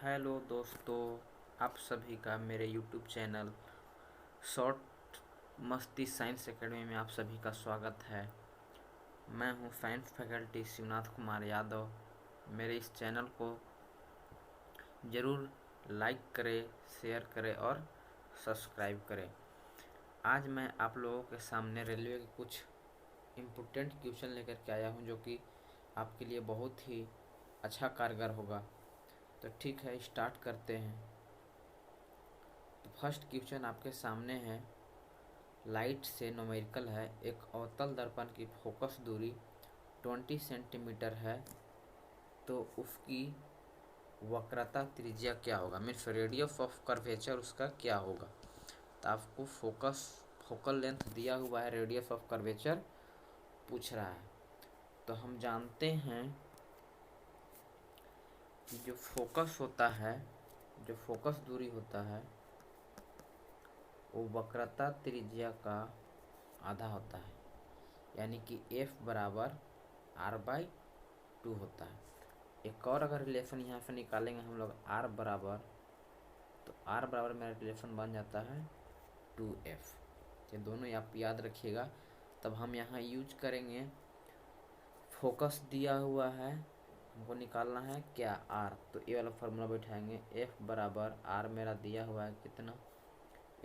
Hello दोस्तों, आप सभी का मेरे यूट्यूब चैनल शॉर्ट मस्ती साइंस एकेडमी में आप सभी का स्वागत है। मैं हूं साइंस फैकल्टी शिवनाथ कुमार यादव। मेरे इस चैनल को ज़रूर लाइक करें, शेयर करें और सब्सक्राइब करें। आज मैं आप लोगों के सामने रेलवे के कुछ इम्पोर्टेंट क्वेश्चन लेकर के आया हूं, जो कि आपके लिए बहुत ही अच्छा कारगर होगा। तो ठीक है, स्टार्ट करते हैं। तो फर्स्ट क्वेश्चन आपके सामने है, लाइट से न्यूमेरिकल है। एक अवतल दर्पण की फोकस दूरी 20 सेंटीमीटर है, तो उसकी वक्रता त्रिज्या क्या होगा, मीन्स रेडियस ऑफ कर्वेचर उसका क्या होगा। तो आपको फोकल लेंथ दिया हुआ है, रेडियस ऑफ कर्वेचर पूछ रहा है। तो हम जानते हैं कि जो फोकस होता है, जो फोकस दूरी होता है, वो वक्रता त्रिज्या का आधा होता है, यानी कि F बराबर R/2 होता है। एक और अगर रिलेशन यहाँ से निकालेंगे हम लोग R बराबर, तो R बराबर मेरा रिलेशन बन जाता है 2F। ये दोनों आप याद रखिएगा। तब हम यहाँ यूज करेंगे, फोकस दिया हुआ है, हमको निकालना है क्या R, तो ये वाला फार्मूला बैठाएंगे। F बराबर R मेरा दिया हुआ है कितना,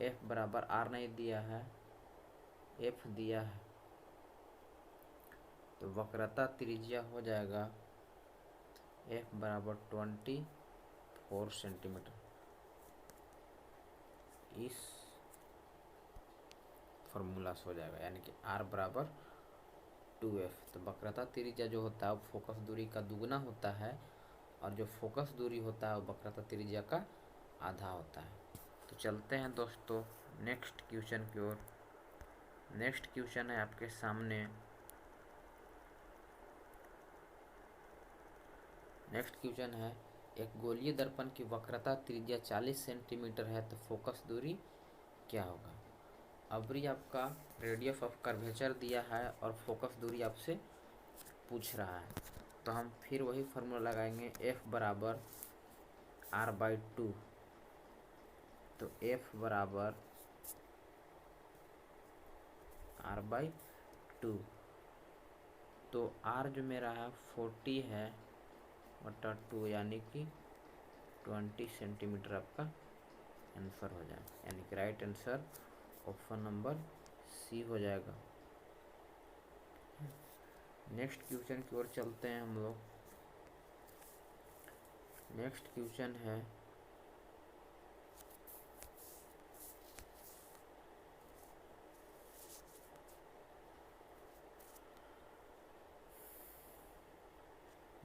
F बराबर R नहीं दिया है, F दिया है, तो वक्रता त्रिज्या हो जाएगा F बराबर 24 सेंटीमीटर। इस फार्मूला से हो जाएगा, यानी कि R बराबर 2F। तो वक्रता त्रिज्या जो होता है वो फोकस दूरी का दुगना होता है, और जो फोकस दूरी होता है वो वक्रता त्रिज्या का आधा होता है। तो चलते हैं दोस्तों नेक्स्ट क्वेश्चन की ओर। नेक्स्ट क्वेश्चन है आपके सामने, नेक्स्ट क्वेश्चन है, एक गोलीय दर्पण की वक्रता त्रिज्या 40 सेंटीमीटर है, तो फोकस दूरी क्या होगा। अब भी आपका रेडियस ऑफ कर्वेचर दिया है और फोकस दूरी आपसे पूछ रहा है, तो हम फिर वही फार्मूला लगाएंगे, F बराबर R/2। तो F बराबर R/2, तो R जो मेरा है 40 है बटा 2, यानी कि 20 सेंटीमीटर आपका आंसर हो जाए, यानी कि right answer option number C हो जाएगा। नेक्स्ट क्वेश्चन की ओर चलते हैं हम लोग। नेक्स्ट क्वेश्चन है,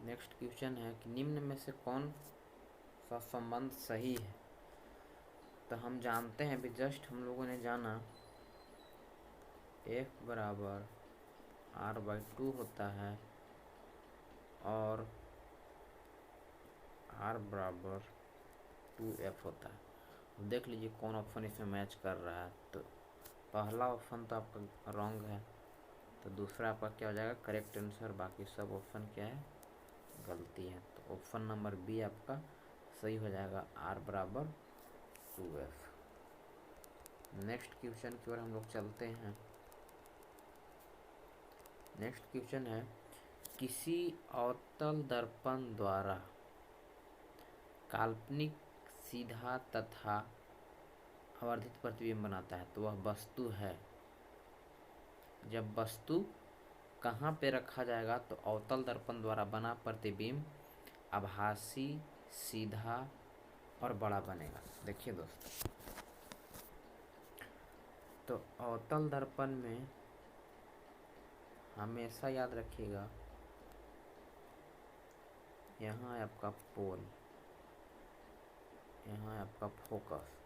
नेक्स्ट क्वेश्चन है कि निम्न में से कौन सा संबंध सही है। तो हम जानते हैं, अभी जस्ट हम लोगों ने जाना, F बराबर R/2 होता है और R बराबर 2F होता है। देख लीजिए कौन ऑप्शन इसमें मैच कर रहा है। तो पहला ऑप्शन तो आपका रॉन्ग है, तो दूसरा आपका क्या हो जाएगा, करेक्ट आंसर। बाकी सब ऑप्शन क्या है, गलती है। तो ऑप्शन नंबर बी आपका सही हो जाएगा, R बराबर 2F। नेक्स्ट क्वेश्चन की ओर हम लोग चलते हैं। नेक्स्ट क्वेश्चन है, किसी अवतल दर्पण द्वारा काल्पनिक सीधा तथा आवर्धित प्रतिबिंब बनाता है, तो वह वस्तु है। जब वस्तु कहाँ पे रखा जाएगा, तो अवतल दर्पण द्वारा बना प्रतिबिंब आभासी, सीधा और बड़ा बनेगा। देखिए दोस्तों, तो अवतल दर्पण में हमेशा याद रखिएगा, यहाँ है आपका पोल, यहाँ है आपका फोकस।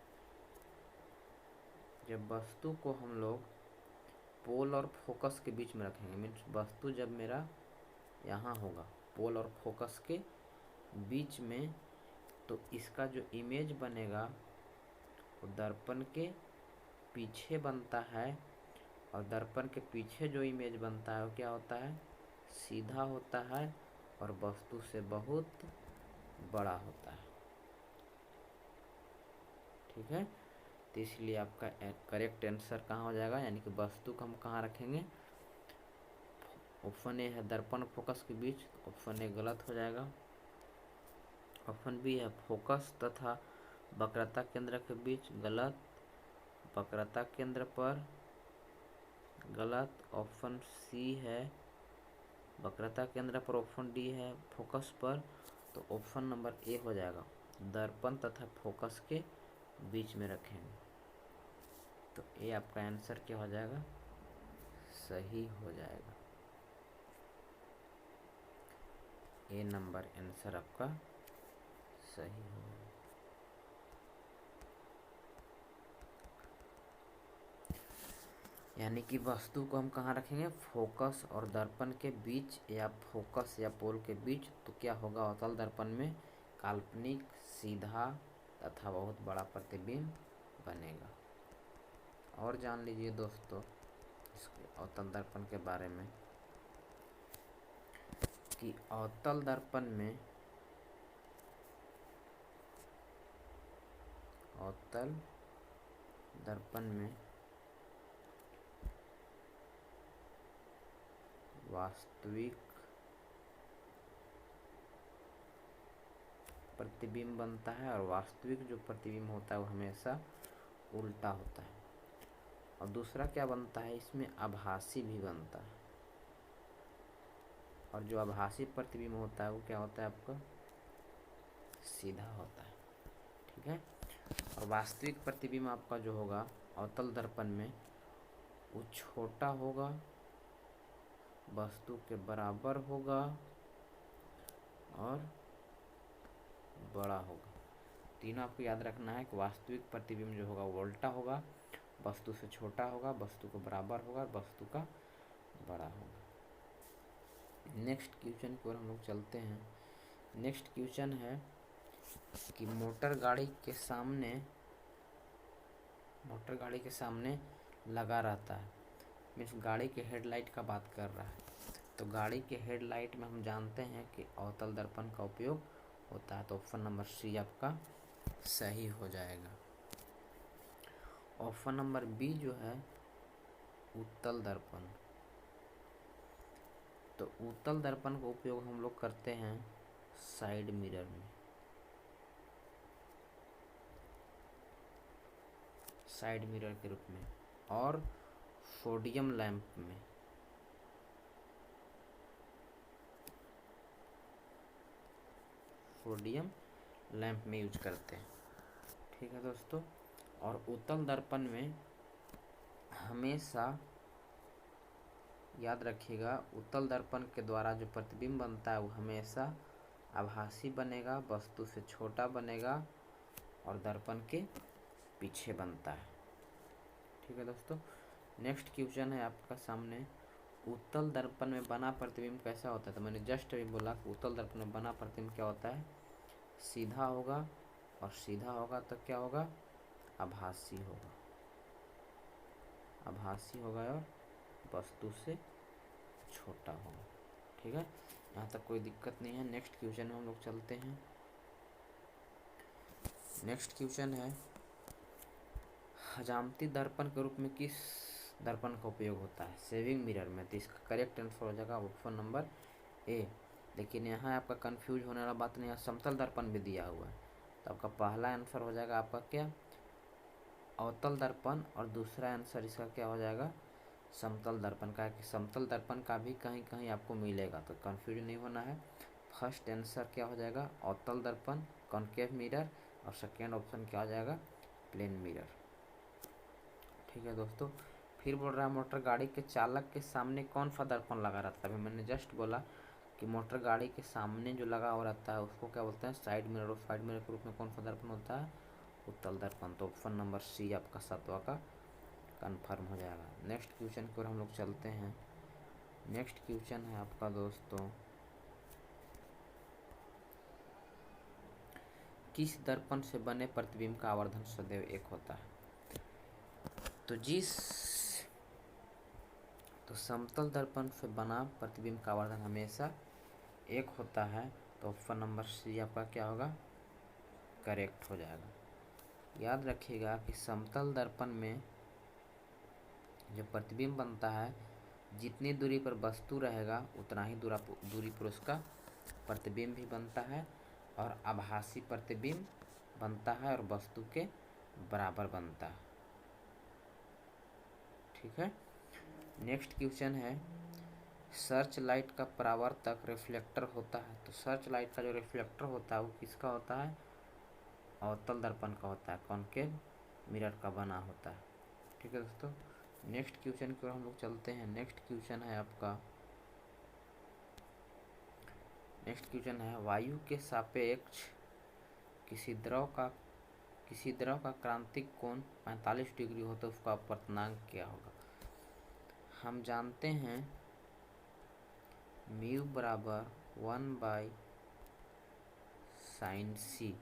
जब वस्तु को हम लोग पोल और फोकस के बीच में रखेंगे, मीन्स वस्तु जब मेरा यहाँ होगा पोल और फोकस के बीच में, तो इसका जो इमेज बनेगा वो दर्पण के पीछे बनता है, और दर्पण के पीछे जो इमेज बनता है वो क्या होता है, सीधा होता है और वस्तु से बहुत बड़ा होता है। ठीक है, तो इसलिए आपका करेक्ट आंसर कहाँ हो जाएगा, यानी कि वस्तु को हम कहाँ रखेंगे। ऑप्शन ए है दर्पण फोकस के बीच, ऑप्शन ए गलत हो जाएगा। ऑप्शन बी है फोकस तथा वक्रता केंद्र के बीच, गलत। वक्रता केंद्र पर, गलत। ऑप्शन सी है वक्रता केंद्र पर, ऑप्शन डी है फोकस पर, तो ऑप्शन नंबर ए हो जाएगा, दर्पण तथा फोकस के बीच में रखेंगे, तो ए आपका आंसर क्या हो जाएगा, सही हो जाएगा। ए नंबर आंसर आपका सही होगा। यानी कि वस्तु को हम कहाँ रखेंगे, फोकस और दर्पण के बीच या फोकस या पोल के बीच, तो क्या होगा, अवतल दर्पण में काल्पनिक, सीधा तथा बहुत बड़ा प्रतिबिंब बनेगा। और जान लीजिए दोस्तों इसके अवतल दर्पण के बारे में कि अवतल दर्पण में वास्तविक प्रतिबिंब बनता है, और वास्तविक जो प्रतिबिंब होता है वो हमेशा उल्टा होता है। और दूसरा क्या बनता है, इसमें आभासी भी बनता है, और जो आभासी प्रतिबिंब होता है वो क्या होता है आपका, सीधा होता है। ठीक है, और वास्तविक प्रतिबिंब आपका जो होगा अवतल दर्पण में, वो छोटा होगा, वस्तु के बराबर होगा और बड़ा होगा। तीनों आपको याद रखना है कि वास्तविक प्रतिबिंब जो होगा वो उल्टा होगा, वस्तु से छोटा होगा, वस्तु को बराबर होगा, वस्तु का बड़ा होगा। नेक्स्ट क्वेश्चन की ओर हम लोग चलते हैं। नेक्स्ट क्वेश्चन है कि मोटर गाड़ी के सामने लगा रहता है, मीन्स गाड़ी के हेडलाइट का बात कर रहा है। तो गाड़ी के हेडलाइट में हम जानते हैं कि अवतल दर्पण का उपयोग होता है, तो ऑप्शन नंबर सी आपका सही हो जाएगा। ऑप्शन नंबर बी जो है उत्तल दर्पण, तो उत्तल दर्पण का उपयोग हम लोग करते हैं साइड मिरर में, साइड मिरर के रूप में, और सोडियम लैंप में, सोडियम लैंप में यूज करते हैं। ठीक है दोस्तों, और उत्तल दर्पण में हमेशा याद रखिएगा, उत्तल दर्पण के द्वारा जो प्रतिबिंब बनता है वो हमेशा आभासी बनेगा, वस्तु से छोटा बनेगा और दर्पण के पीछे बनता है। ठीक है दोस्तों, नेक्स्ट क्वेश्चन है आपका सामने, उत्तल दर्पण में बना प्रतिबिंब कैसा होता है। तो मैंने जस्ट अभी बोला कि उत्तल दर्पण में बना प्रतिबिंब क्या होता है, सीधा होगा, और सीधा होगा तो क्या होगा, आभासी होगा, आभासी होगा और वस्तु से छोटा होगा। ठीक है, यहाँ तक कोई दिक्कत नहीं है। नेक्स्ट क्वेश्चन में हम लोग चलते हैं। नेक्स्ट क्वेश्चन है, हजामती दर्पण के रूप में किस दर्पण का उपयोग होता है, सेविंग मिरर में। तो इसका करेक्ट आंसर हो जाएगा ऑप्शन नंबर ए। लेकिन यहाँ आपका कंफ्यूज होने वाला बात नहीं है, समतल दर्पण भी दिया हुआ है, तो आपका पहला आंसर हो जाएगा आपका क्या, अवतल दर्पण, और दूसरा आंसर इसका क्या हो जाएगा, समतल दर्पण का। कि समतल दर्पण का भी कहीं कहीं आपको मिलेगा, तो कंफ्यूज नहीं होना है। फर्स्ट आंसर क्या हो जाएगा, अवतल दर्पण कॉनकेव मिरर, और सेकेंड ऑप्शन क्या हो जाएगा, प्लेन मिरर। ठीक है दोस्तों, फिर बोल रहा है मोटर गाड़ी के चालक के सामने कौन सा दर्पण लगा रहता है। अभी मैंने जस्ट बोला कि मोटर गाड़ी के सामने जो लगा हुआ रहता है उसको क्या बोलते हैं, साइड मिरर। और साइड मिरर के रूप में कौन सा दर्पण होता है, उत्तल दर्पण। तो ऑप्शन नंबर सी आपका सातवां का कन्फर्म हो जाएगा। नेक्स्ट क्वेश्चन की ओर हम लोग चलते हैं। नेक्स्ट क्वेश्चन है आपका दोस्तों, किस दर्पण से बने प्रतिबिंब का आवर्धन सदैव एक होता है। तो समतल दर्पण से बना प्रतिबिंब का आवर्धन हमेशा एक होता है, तो ऑप्शन नंबर सी आपका क्या होगा, करेक्ट हो जाएगा। याद रखिएगा कि समतल दर्पण में जो प्रतिबिंब बनता है, जितनी दूरी पर वस्तु रहेगा उतना ही दूरी पर उसका प्रतिबिंब भी बनता है, और आभासी प्रतिबिंब बनता है और वस्तु के बराबर बनता है। ठीक है। नेक्स्ट क्वेश्चन है, सर्च लाइट का परावर्तक रिफ्लेक्टर होता है। तो सर्च लाइट का जो रिफ्लेक्टर होता है वो किसका होता है? अवतल दर्पण का होता है, कॉनकेव मिरर का बना होता है। ठीक है दोस्तों, नेक्स्ट क्वेश्चन की ओर हम लोग चलते हैं। नेक्स्ट क्वेश्चन है वायु के सापेक्ष किसी द्रव का क्रांतिक कोण 45 डिग्री हो तो उसका अपवर्तनांक क्या होगा? हम जानते हैं म्यू बराबर 1/sin c,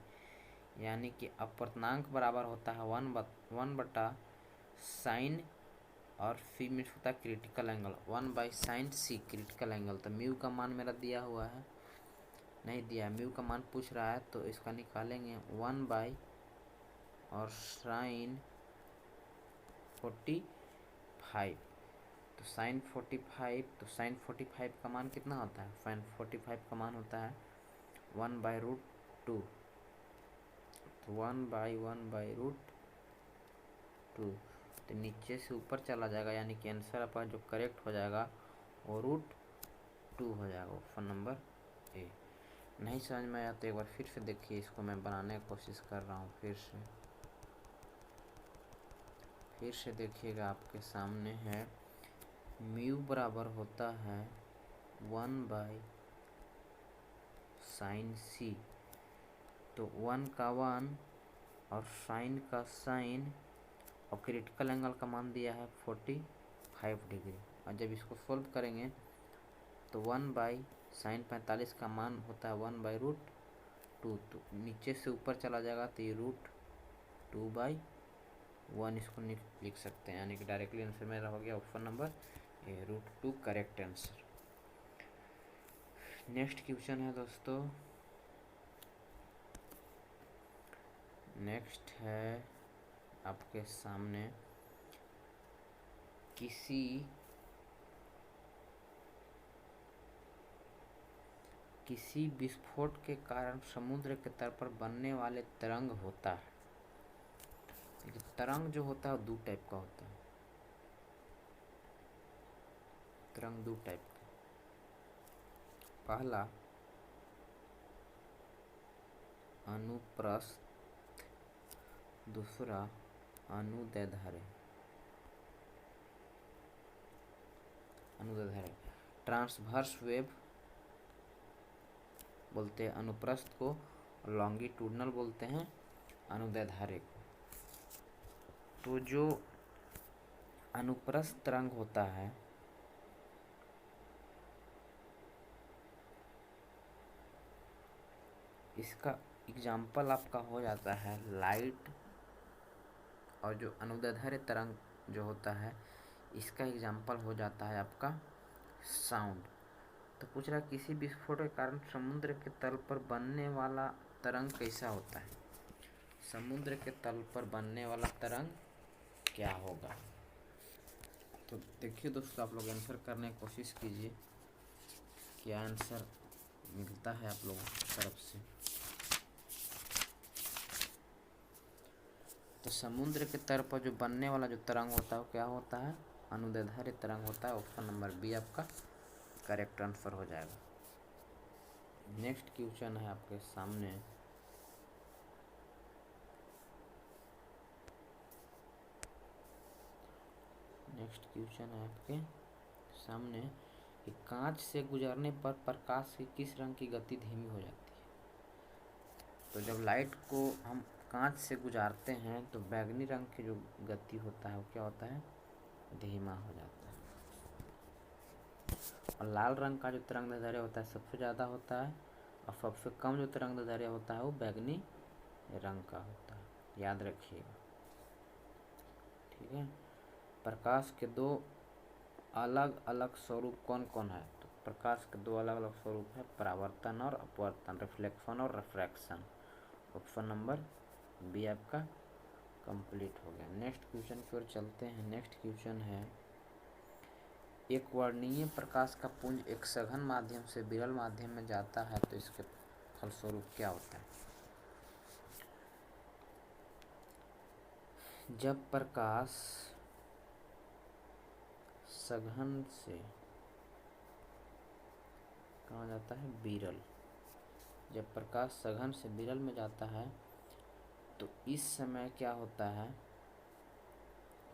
यानी कि अपवर्तनांक बराबर होता है 1/sin, और फी में होता है critical angle, 1/sin c critical angle. तो म्यू का मान मेरा दिया हुआ है, नहीं दिया, म्यू का मान पूछ रहा है, तो इसका निकालेंगे 1 और sin 45, तो sin 45 का मान कितना होता है? sin 45 का मान होता है 1/√2, तो 1/√2, तो नीचे से ऊपर चला जाएगा, यानी कि आंसर आपका जो करेक्ट हो जाएगा वो √2 हो जाएगा, ऑप्शन नंबर ए। नहीं समझ में आया तो एक बार फिर से देखिए, इसको मैं बनाने की कोशिश कर रहा हूँ फिर से देखिएगा। आपके सामने है म्यू बराबर होता है 1/sin c, तो 1 का 1 और साइन का साइन, और क्रिटिकल एंगल का मान दिया है 45 डिग्री। और जब इसको सोल्व करेंगे तो 1/sin 45 का मान होता है 1/√2, तो नीचे से ऊपर चला जाएगा तो ये √2/1 इसको लिख सकते हैं, यानी कि डायरेक्टली आंसर मेरा हो गया option number A, √2 correct answer. Next question है दोस्तों, नेक्स्ट है आपके सामने, किसी विस्फोट के कारण समुद्र के तल पर बनने वाले तरंग होता है। तरंग जो होता है दो टाइप का होता है, तरंग दो टाइप का, पहला अनुप्रस्थ, दूसरा अनुदैर्ध्य। ट्रांसवर्स वेव बोलते हैं अनुप्रस्थ को, और लॉन्गिट्यूडनल बोलते हैं अनुदैर्ध्य को। तो जो अनुप्रस्थ तरंग होता है इसका एग्जाम्पल आपका हो जाता है लाइट, और जो अनुदैर्ध्य तरंग जो होता है इसका एग्जाम्पल हो जाता है आपका साउंड। तो पूछ रहा है किसी विस्फोट के कारण समुद्र के तल पर बनने वाला तरंग कैसा होता है? समुद्र के तल पर बनने वाला तरंग क्या होगा? तो देखिए दोस्तों, आप लोग आंसर करने की कोशिश कीजिए, क्या आंसर मिलता है आप लोगों की तरफ से। तो समुद्र के तल पर जो बनने वाला जो तरंग होता है वो क्या होता है? अनुदैर्ध्य तरंग होता है, ऑप्शन नंबर बी आपका करेक्ट आंसर हो जाएगा। नेक्स्ट क्वेश्चन है आपके सामने, कि कांच से गुजरने पर प्रकाश की किस रंग की गति धीमी हो जाती है? तो जब लाइट को हम कांच से गुजारते हैं तो बैगनी रंग की जो गति होता है वो क्या होता है? धीमा हो जाता है। और लाल रंग का जो तरंगदैर्ध्य होता है सबसे ज़्यादा होता है, और सबसे कम जो तरंगदैर्ध्य होता है वो बैगनी रंग का होता है, याद रखिएगा। ठीक है। प्रकाश के दो अलग अलग स्वरूप कौन कौन है? तो प्रकाश के दो अलग अलग स्वरूप है, परावर्तन और अपवर्तन, रिफ्लेक्शन और रिफ्रैक्शन, ऑप्शन नंबर बी आपका कंप्लीट हो गया। नेक्स्ट क्वेश्चन की ओर चलते हैं। नेक्स्ट क्वेश्चन है, एक वर्णीय प्रकाश का पुंज एक सघन माध्यम से विरल माध्यम में जाता है तो इसके फलस्वरूप क्या होता है? जब प्रकाश सघन से कहाँ जाता है? विरल। जब प्रकाश सघन से विरल में जाता है तो इस समय क्या होता है?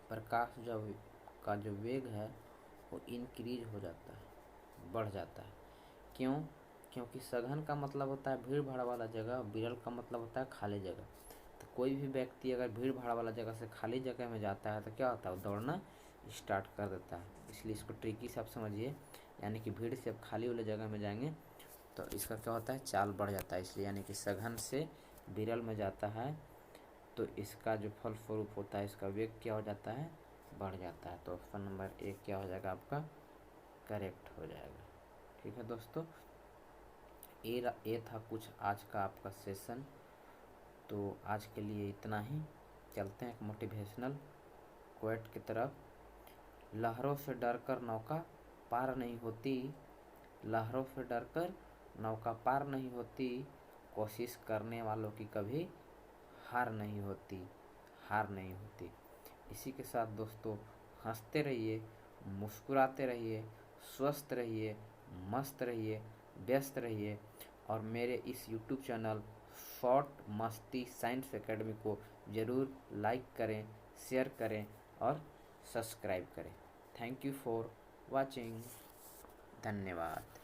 प्रकाश का जो वेग है वो इंक्रीज हो जाता है, बढ़ जाता है। क्यों? क्योंकि सघन का मतलब होता है भीड़ भाड़ वाला जगह, विरल का मतलब होता है खाली जगह। तो कोई भी व्यक्ति अगर भीड़ भाड़ वाला जगह से खाली जगह में जाता है तो क्या होता है? वो दौड़ना स्टार्ट कर देता है। इसलिए इसको ट्रिकी से आप समझिए, यानी कि भीड़ से आप खाली वाले जगह में जाएंगे तो इसका क्या होता है? चाल बढ़ जाता है। इसलिए यानी कि सघन से विरल में जाता है तो इसका जो फल स्वरूप होता है, इसका वेग क्या हो जाता है? बढ़ जाता है। तो ऑप्शन नंबर 1 क्या हो जाएगा आपका? करेक्ट हो जाएगा। ठीक है दोस्तों, ये था कुछ आज का आपका सेशन। तो आज के लिए इतना ही। चलते हैं एक मोटिवेशनल क्वेट की तरफ। लहरों से डरकर नौका पार नहीं होती, लहरों से डरकर नौका पार नहीं होती, कोशिश करने वालों की कभी हार नहीं होती, हार नहीं होती। इसी के साथ दोस्तों, हंसते रहिए, मुस्कुराते रहिए, स्वस्थ रहिए, मस्त रहिए, व्यस्त रहिए और मेरे इस YouTube चैनल शॉर्ट मस्ती साइंस एकेडमी को ज़रूर लाइक करें, शेयर करें और सब्सक्राइब करें। Thank you for watching. धन्यवाद।